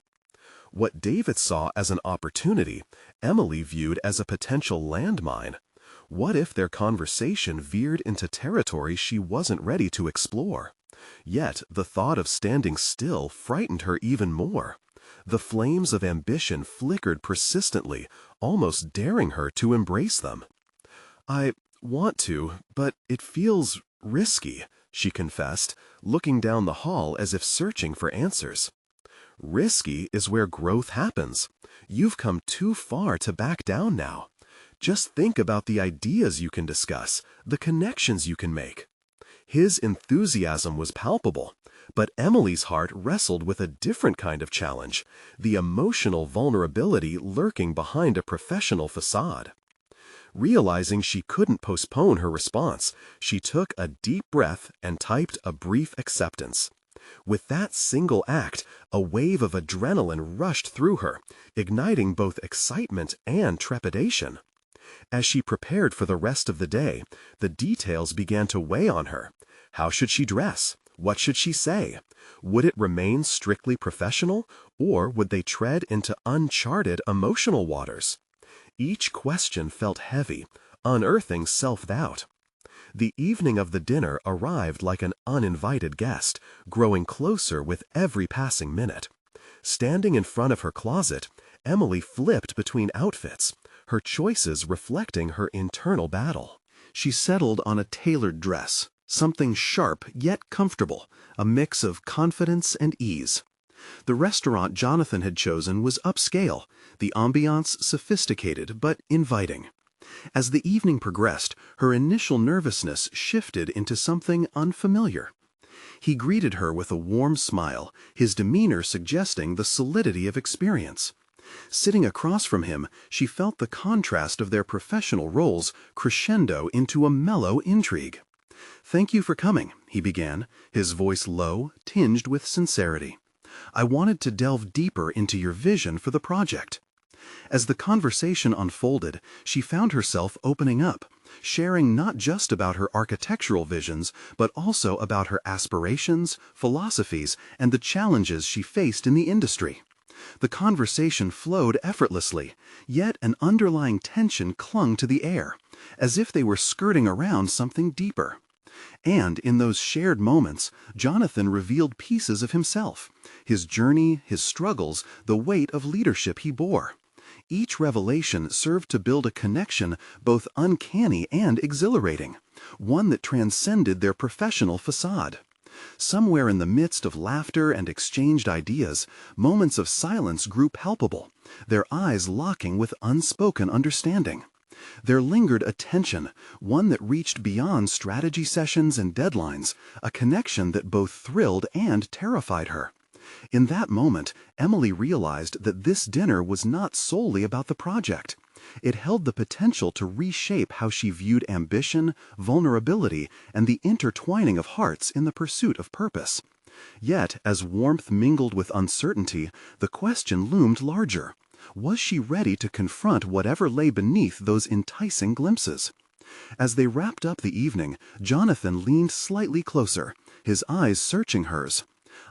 What David saw as an opportunity, Emily viewed as a potential landmine. What if their conversation veered into territory she wasn't ready to explore? Yet the thought of standing still frightened her even more. The flames of ambition flickered persistently, almost daring her to embrace them. "I want to, but it feels risky," she confessed, looking down the hall as if searching for answers. "Risky is where growth happens. You've come too far to back down now. Just think about the ideas you can discuss, the connections you can make." His enthusiasm was palpable, but Emily's heart wrestled with a different kind of challenge, the emotional vulnerability lurking behind a professional facade. Realizing she couldn't postpone her response, she took a deep breath and typed a brief acceptance. With that single act, a wave of adrenaline rushed through her, igniting both excitement and trepidation. As she prepared for the rest of the day, the details began to weigh on her. How should she dress? What should she say? Would it remain strictly professional, or would they tread into uncharted emotional waters? Each question felt heavy, unearthing self-doubt. The evening of the dinner arrived like an uninvited guest, growing closer with every passing minute. Standing in front of her closet, Emily flipped between outfits, her choices reflecting her internal battle. She settled on a tailored dress, something sharp yet comfortable, a mix of confidence and ease. The restaurant Jonathan had chosen was upscale, the ambiance sophisticated but inviting. As the evening progressed, her initial nervousness shifted into something unfamiliar. He greeted her with a warm smile, his demeanor suggesting the solidity of experience. Sitting across from him, she felt the contrast of their professional roles crescendo into a mellow intrigue. "Thank you for coming," he began, his voice low, tinged with sincerity. "I wanted to delve deeper into your vision for the project." As the conversation unfolded, she found herself opening up, sharing not just about her architectural visions, but also about her aspirations, philosophies, and the challenges she faced in the industry. The conversation flowed effortlessly, yet an underlying tension clung to the air, as if they were skirting around something deeper. And in those shared moments, Jonathan revealed pieces of himself, his journey, his struggles, the weight of leadership he bore. Each revelation served to build a connection both uncanny and exhilarating, one that transcended their professional facade. Somewhere in the midst of laughter and exchanged ideas, moments of silence grew palpable, their eyes locking with unspoken understanding. There lingered a tension, one that reached beyond strategy sessions and deadlines, a connection that both thrilled and terrified her. In that moment, Emily realized that this dinner was not solely about the project. It held the potential to reshape how she viewed ambition, vulnerability, and the intertwining of hearts in the pursuit of purpose. Yet, as warmth mingled with uncertainty, the question loomed larger. Was she ready to confront whatever lay beneath those enticing glimpses? As they wrapped up the evening, Jonathan leaned slightly closer, his eyes searching hers.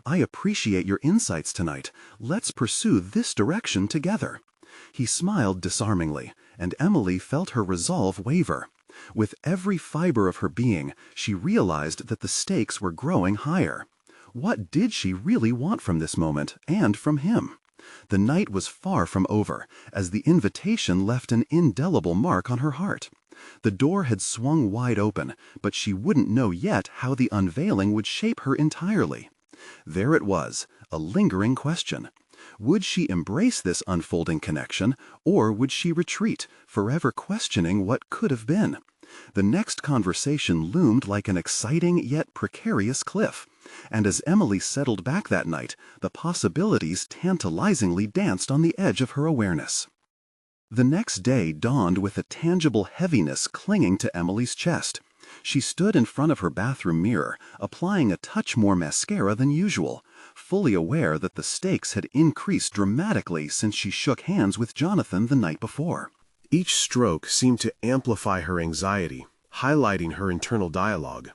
"I appreciate your insights tonight. Let's pursue this direction together." He smiled disarmingly, and Emily felt her resolve waver. With every fiber of her being, she realized that the stakes were growing higher. What did she really want from this moment, and from him? The night was far from over, as the invitation left an indelible mark on her heart. The door had swung wide open, but she wouldn't know yet how the unveiling would shape her entirely. There it was, a lingering question. Would she embrace this unfolding connection, or would she retreat, forever questioning what could have been? The next conversation loomed like an exciting yet precarious cliff, and as Emily settled back that night, the possibilities tantalizingly danced on the edge of her awareness. The next day dawned with a tangible heaviness clinging to Emily's chest. She stood in front of her bathroom mirror, applying a touch more mascara than usual, fully aware that the stakes had increased dramatically since she shook hands with Jonathan the night before.
Each stroke seemed to amplify her anxiety, highlighting her internal dialogue.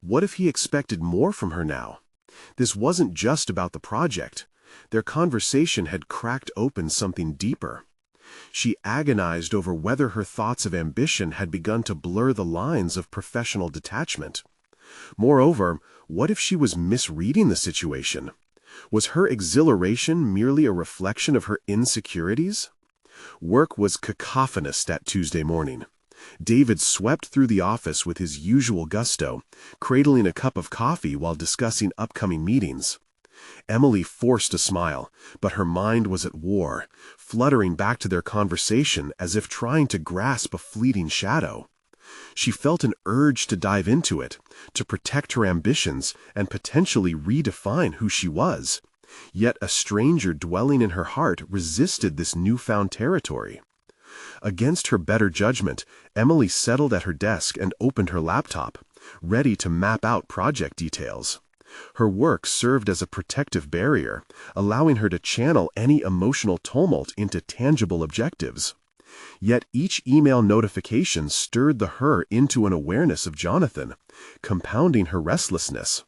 What if he expected more from her now? This wasn't just about the project. Their conversation had cracked open something deeper. She agonized over whether her thoughts of ambition had begun to blur the lines of professional detachment. Moreover, what if she was misreading the situation? Was her exhilaration merely a reflection of her insecurities? Work was cacophonous that Tuesday morning. David swept through the office with his usual gusto, cradling a cup of coffee while discussing upcoming meetings. Emily forced a smile, but her mind was at war, fluttering back to their conversation as if trying to grasp a fleeting shadow. She felt an urge to dive into it, to protect her ambitions and potentially redefine who she was. Yet a stranger dwelling in her heart resisted this newfound territory. Against her better judgment, Emily settled at her desk and opened her laptop, ready to map out project details. Her work served as a protective barrier, allowing her to channel any emotional tumult into tangible objectives. Yet each email notification stirred her into an awareness of Jonathan, compounding her restlessness.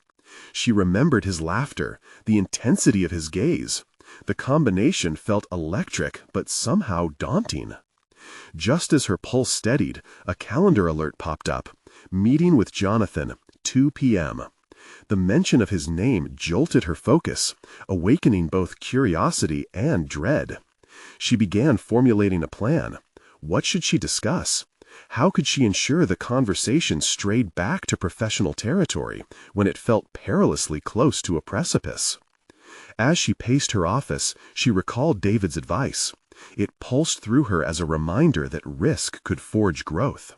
She remembered his laughter, the intensity of his gaze. The combination felt electric, but somehow daunting. Just as her pulse steadied, a calendar alert popped up. Meeting with Jonathan, 2 p.m. The mention of his name jolted her focus, awakening both curiosity and dread. She began formulating a plan. What should she discuss? How could she ensure the conversation strayed back to professional territory when it felt perilously close to a precipice? As she paced her office, she recalled David's advice. It pulsed through her as a reminder that risk could forge growth.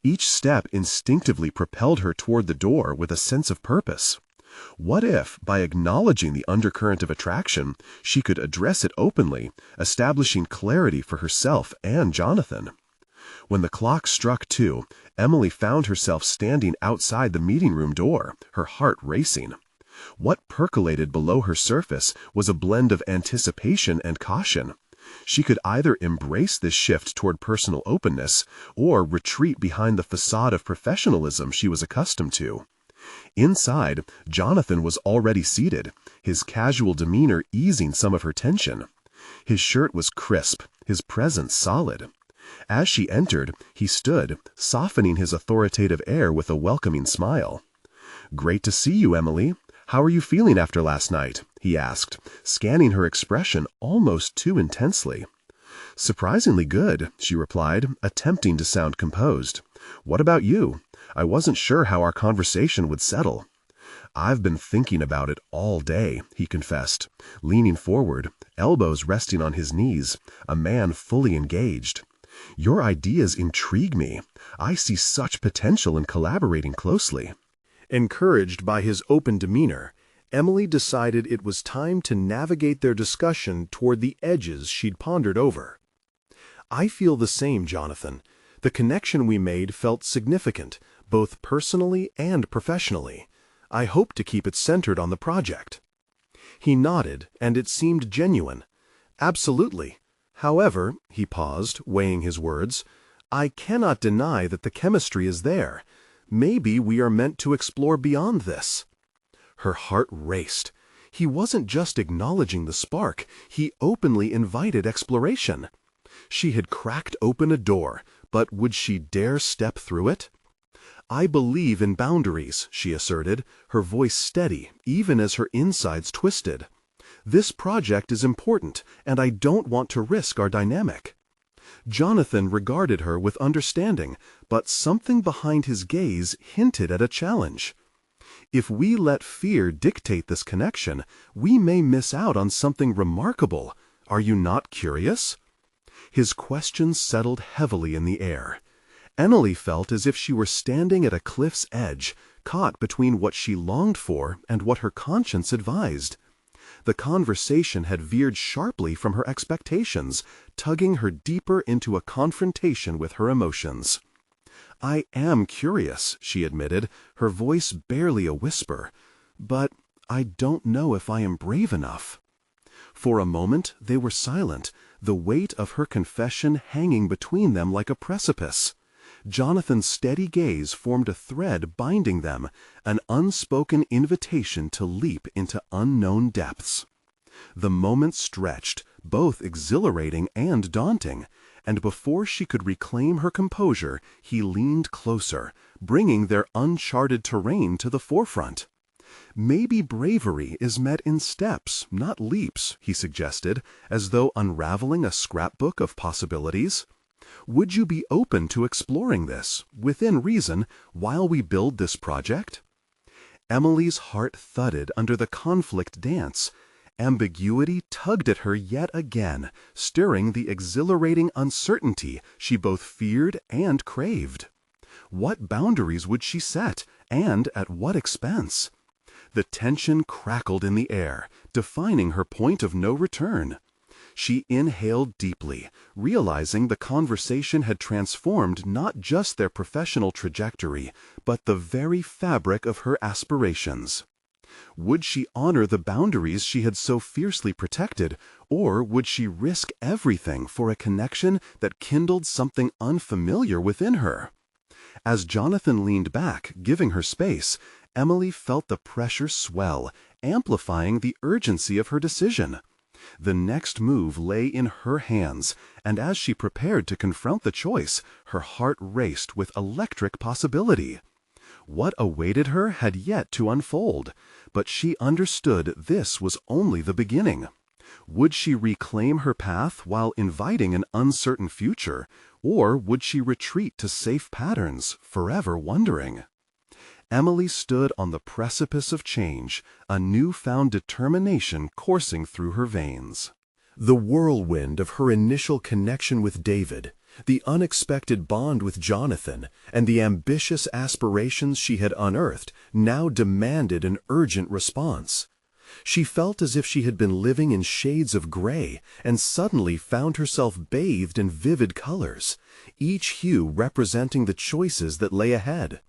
Each step instinctively propelled her toward the door with a sense of purpose. What if, by acknowledging the undercurrent of attraction, she could address it openly, establishing clarity for herself and Jonathan? When the clock struck 2, Emily found herself standing outside the meeting room door, her heart racing. What percolated below her surface was a blend of anticipation and caution. She could either embrace this shift toward personal openness or retreat behind the facade of professionalism she was accustomed to. Inside, Jonathan was already seated, his casual demeanor easing some of her tension. His shirt was crisp, his presence solid. As she entered, he stood, softening his authoritative air with a welcoming smile. "Great to see you, Emily. How are you feeling after last night?" he asked, scanning her expression almost too intensely. "Surprisingly good," she replied, attempting to sound composed. "What about you? I wasn't sure how our conversation would settle." "I've been thinking about it all day," he confessed, leaning forward, elbows resting on his knees, a man fully engaged.
Your ideas intrigue me. I see such potential in collaborating closely.
Encouraged by his open demeanor, Emily decided it was time to navigate their discussion toward the edges she'd pondered over. I feel the same, Jonathan. The connection we made felt significant, both personally and professionally. I hope to keep it centered on the project. He nodded, and it seemed genuine. Absolutely. However, he paused, weighing his words, I cannot deny that the chemistry is there. Maybe we are meant to explore beyond this. Her heart raced. He wasn't just acknowledging the spark, he openly invited exploration. She had cracked open a door, but would she dare step through it? I believe in boundaries, she asserted, her voice steady, even as her insides twisted. This project is important, and I don't want to risk our dynamic. Jonathan regarded her with understanding, but something behind his gaze hinted at a challenge. If we let fear dictate this connection, we may miss out on something remarkable. Are you not curious? His question settled heavily in the air. Emily felt as if she were standing at a cliff's edge, caught between what she longed for and what her conscience advised. The conversation had veered sharply from her expectations, tugging her deeper into a confrontation with her emotions. I am curious, she admitted, her voice barely a whisper, but I don't know if I am brave enough. For a moment they were silent, the weight of her confession hanging between them like a precipice. Jonathan's steady gaze formed a thread binding them, an unspoken invitation to leap into unknown depths. The moment stretched, both exhilarating and daunting, and before she could reclaim her composure, he leaned closer, bringing their uncharted terrain to the forefront. Maybe bravery is met in steps, not leaps, he suggested, as though unraveling a scrapbook of possibilities. Would you be open to exploring this, within reason, while we build this project? Emily's heart thudded under the conflict dance. Ambiguity tugged at her yet again, stirring the exhilarating uncertainty she both feared and craved. What boundaries would she set, and at what expense? The tension crackled in the air, defining her point of no return. She inhaled deeply, realizing the conversation had transformed not just their professional trajectory, but the very fabric of her aspirations. Would she honor the boundaries she had so fiercely protected, or would she risk everything for a connection that kindled something unfamiliar within her? As Jonathan leaned back, giving her space, Emily felt the pressure swell, amplifying the urgency of her decision. The next move lay in her hands, and as she prepared to confront the choice, her heart raced with electric possibility. What awaited her had yet to unfold, but she understood this was only the beginning. Would she reclaim her path while inviting an uncertain future, or would she retreat to safe patterns, forever wondering? Emily stood on the precipice of change, a newfound determination coursing through her veins. The whirlwind of her initial connection with David, the unexpected bond with Jonathan, and the ambitious aspirations she had unearthed now demanded an urgent response. She felt as if she had been living in shades of gray and suddenly found herself bathed in vivid colors, each hue representing the choices that lay ahead.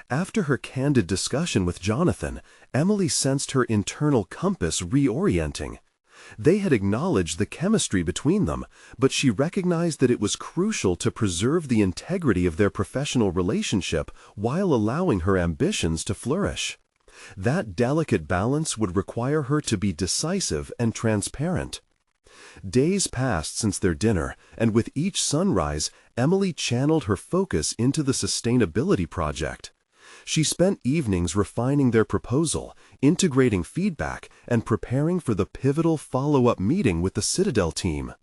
After her candid discussion with Jonathan, Emily sensed her internal compass reorienting. They had acknowledged the chemistry between them, but she recognized that it was crucial to preserve the integrity of their professional relationship while allowing her ambitions to flourish. That delicate balance would require her to be decisive and transparent. Days passed since their dinner, and with each sunrise, Emily channeled her focus into the sustainability project. She spent evenings refining their proposal, integrating feedback, and preparing for the pivotal follow-up meeting with the Citadel team.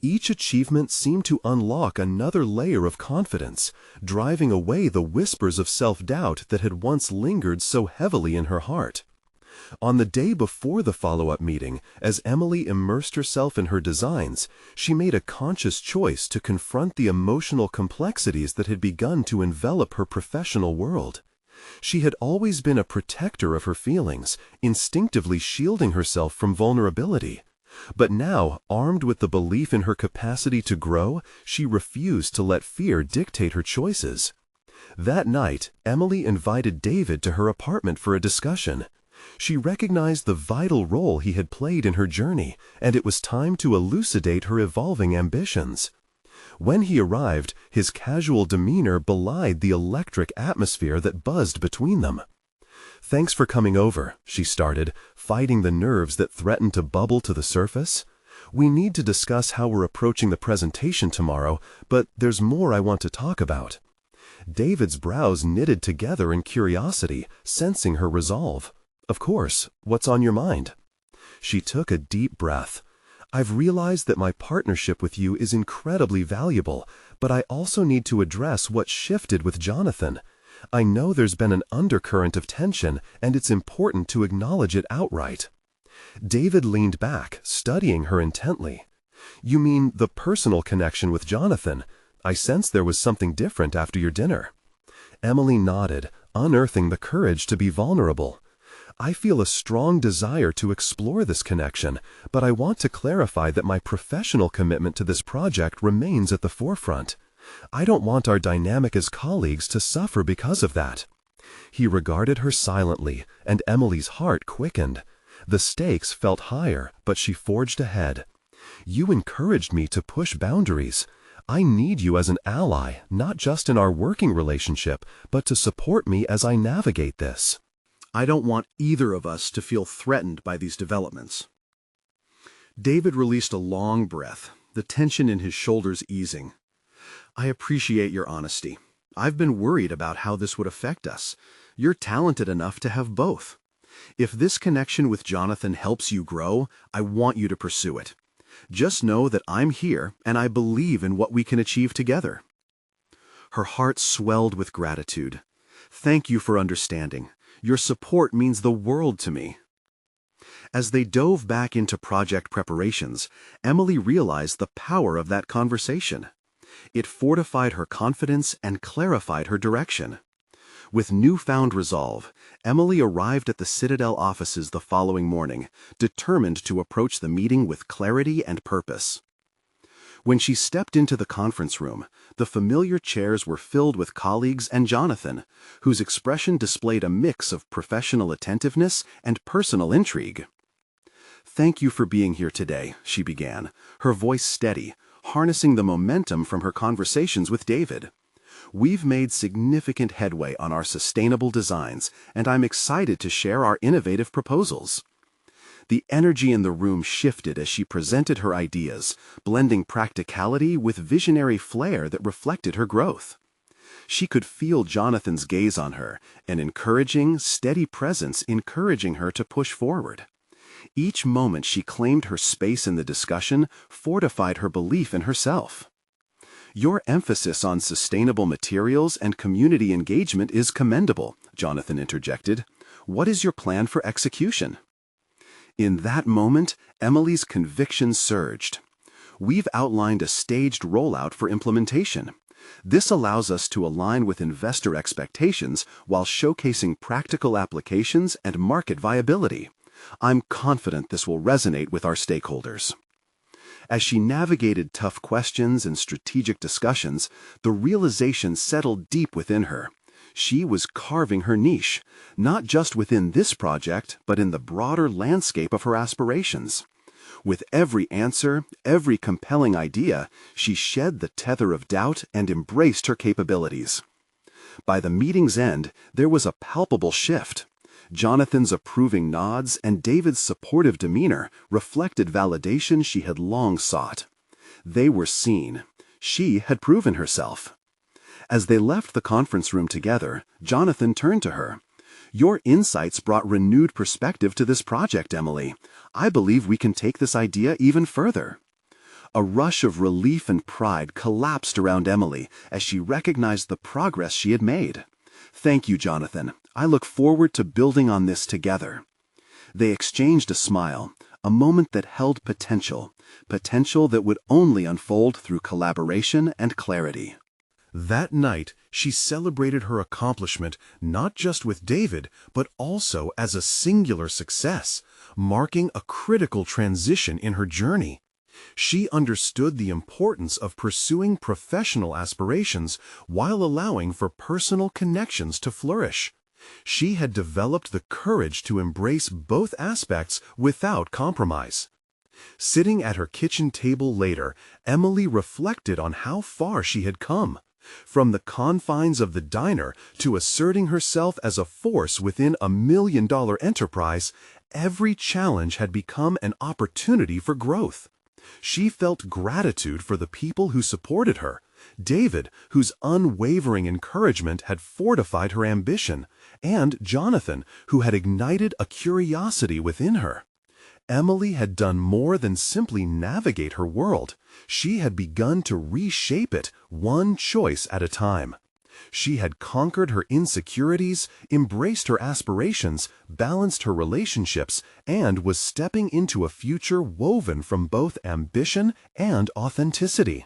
Each achievement seemed to unlock another layer of confidence, driving away the whispers of self-doubt that had once lingered so heavily in her heart.
On the day before the follow-up meeting, as Emily immersed herself in her designs, she made a conscious choice to confront the emotional complexities that had begun to envelop her professional world. She had always been a protector of her feelings, instinctively shielding herself from vulnerability. But now, armed with the belief in her capacity to grow, she refused to let fear dictate her choices. That night, Emily invited David to her apartment for a discussion. She recognized the vital role he had played in her journey, and it was time to elucidate her evolving ambitions. When he arrived, his casual demeanor belied the electric atmosphere that buzzed between them. "Thanks for coming over," she started, fighting the nerves that threatened to bubble to the surface. "We need to discuss how we're approaching the presentation tomorrow, but there's more I want to talk about." David's brows knitted together in curiosity, sensing her resolve. "Of course, what's on your mind?" She took a deep breath. "I've realized that my partnership with you is incredibly valuable, but I also need to address what shifted with Jonathan. I know there's been an undercurrent of tension, and it's important to acknowledge it outright." David leaned back, studying her intently. "You mean the personal connection with Jonathan? I sense there was something different after your dinner." Emily nodded, unearthing the courage to be vulnerable. "I feel a strong desire to explore this connection, but I want to clarify that my professional commitment to this project remains at the forefront. I don't want our dynamic as colleagues to suffer because of that." He regarded her silently, and Emily's heart quickened. The stakes felt higher, but she forged ahead. "You encouraged me to push boundaries. I need you as an ally, not just in our working relationship, but to support me as I navigate this."
I don't want either of us to feel threatened by these developments. David released a long breath, the tension in his shoulders easing. "I appreciate your honesty. I've been worried about how this would affect us. You're talented enough to have both. If this connection with Jonathan helps you grow, I want you to pursue it. Just know that I'm here and I believe in what we can achieve together." Her heart swelled with gratitude. "Thank you for understanding. Your support means the world to me." As they dove back into project preparations, Emily realized the power of that conversation. It fortified her confidence and clarified her direction. With newfound resolve, Emily arrived at the Citadel offices the following morning, determined to approach the meeting with clarity and purpose. When she stepped into the conference room, the familiar chairs were filled with colleagues and Jonathan, whose expression displayed a mix of professional attentiveness and personal intrigue. "Thank you for being here today," she began, her voice steady, harnessing the momentum from her conversations with David. "We've made significant headway on our sustainable designs, and I'm excited to share our innovative proposals." The energy in the room shifted as she presented her ideas, blending practicality with visionary flair that reflected her growth. She could feel Jonathan's gaze on her, an encouraging, steady presence encouraging her to push forward. Each moment she claimed her space in the discussion fortified her belief in herself. "Your emphasis on sustainable materials and community engagement is commendable," Jonathan interjected. "What is your plan for execution?" In that moment, Emily's conviction surged. "We've outlined a staged rollout for implementation. This allows us to align with investor expectations while showcasing practical applications and market viability. I'm confident this will resonate with our stakeholders." As she navigated tough questions and strategic discussions, the realization settled deep within her. She was carving her niche, not just within this project, but in the broader landscape of her aspirations. With every answer, every compelling idea, she shed the tether of doubt and embraced her capabilities. By the meeting's end, there was a palpable shift. Jonathan's approving nods and David's supportive demeanor reflected validation she had long sought. They were seen. She had proven herself. As they left the conference room together, Jonathan turned to her. "Your insights brought renewed perspective to this project, Emily. I believe we can take this idea even further." A rush of relief and pride collapsed around Emily as she recognized the progress she had made. "Thank you, Jonathan. I look forward to building on this together."
They exchanged a smile, a moment that held potential that would only unfold through collaboration and clarity.
That night, she celebrated her accomplishment not just with David, but also as a singular success, marking a critical transition in her journey. She understood the importance of pursuing professional aspirations while allowing for personal connections to flourish. She had developed the courage to embrace both aspects without compromise. Sitting at her kitchen table later, Emily reflected on how far she had come. From the confines of the diner to asserting herself as a force within a million-dollar enterprise, every challenge had become an opportunity for growth. She felt gratitude for the people who supported her, David, whose unwavering encouragement had fortified her ambition, and Jonathan, who had ignited a curiosity within her. Emily had done more than simply navigate her world. She had begun to reshape it, one choice at a time. She had conquered her insecurities, embraced her aspirations, balanced her relationships, and was stepping into a future woven from both ambition and authenticity.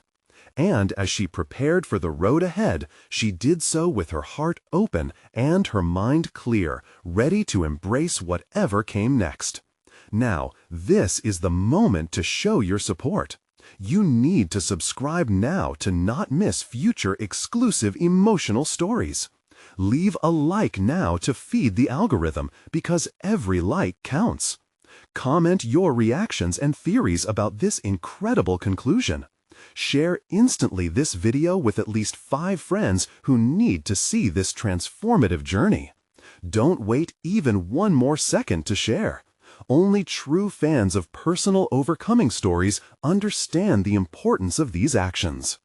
And as she prepared for the road ahead, she did so with her heart open and her mind clear, ready to embrace whatever came next. Now, this is the moment to show your support. You need to subscribe now to not miss future exclusive emotional stories. Leave a like now to feed the algorithm, because every like counts. Comment your reactions and theories about this incredible conclusion. Share instantly this video with at least 5 friends who need to see this transformative journey. Don't wait even one more second to share. Only true fans of personal overcoming stories understand the importance of these actions.